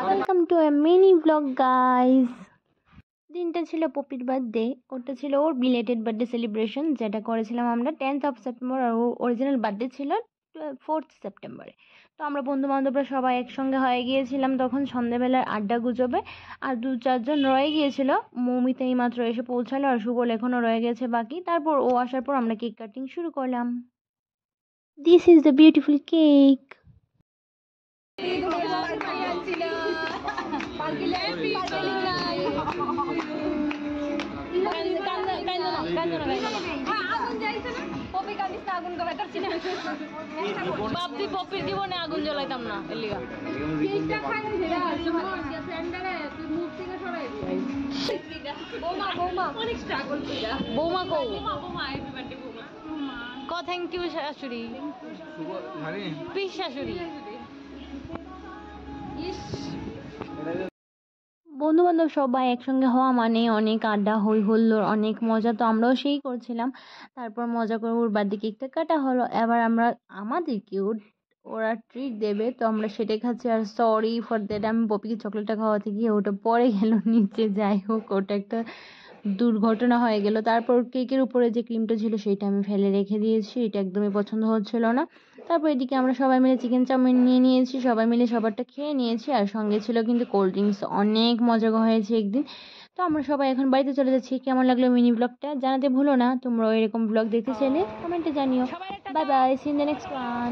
Welcome to A mini blog guys. দিনটা ছিল পপির birthday. ওটা ছিল ওর বিলেটেড বার্থডে সেলিব্রেশন, যেটা করেছিলাম আমরা 10th সেপ্টেম্বর। আর ওর অরিজিনাল বার্থডে ছিল 4th সেপ্টেম্বরে। তো আমরা বন্ধু বান্ধবরা সবাই একসঙ্গে হয়ে গিয়েছিলাম তখন সন্ধ্যেবেলার আড্ডা গুজবে। আর 2-4 জন রয়ে গিয়েছিল। মৌমিতা এই মাত্র এসে পৌঁছালো, আর সুবল এখনও রয়ে গেছে বাকি। তারপর ও আসার পর আমরা কেক কাটিং শুরু করলাম। This is the beautiful cake. পপির জীবনে আগুন জ্বলাইতাম না বৌমা কৌ ক থ্যাংক ইউ শাশুড়ি, প্লিজ শাশুড়ি। বন্ধু বান্ধব সবাই একসঙ্গে হওয়া মানে অনেক আড্ডা, হই হুল্লোড়, অনেক মজা। তো আমরাও সেই করছিলাম। তারপর মজা করে ওর বার্থডে কেকটা কাটা হলো। এবার আমাদেরকেও ওরা ট্রিট দেবে, তো আমরা সেটাই খাচ্ছি। আর সরি ফর দ্যাট, আমি পপিকে চকলেটটা খাওয়াতে গিয়ে ওটা পড়ে গেল নিচে। যাই হোক, ওটা একটা দুর্ঘটনা হয়ে গেল। তারপর কেকের উপরে যে ক্রিমটা ছিল সেটা আমি ফেলে রেখে দিয়েছি, এটা একদমই পছন্দ হচ্ছিল না। তারপর এদিকে আমরা সবাই মিলে চিকেন চাউমিন নিয়ে নিয়েছি, সবাই মিলে সবারটা খেয়ে নিয়েছি। আর সঙ্গে ছিল কিন্তু কোল্ড ড্রিঙ্কস। অনেক মজা হয়েছে একদিন। তো আমরা সবাই এখন বাড়িতে চলে যাচ্ছি। কেমন লাগলো মিনি ব্লগটা জানাতে ভুলো না। তোমরা এরকম ব্লগ দেখতে চাইলে কমেন্টে জানিও। Bye bye, see in the next one.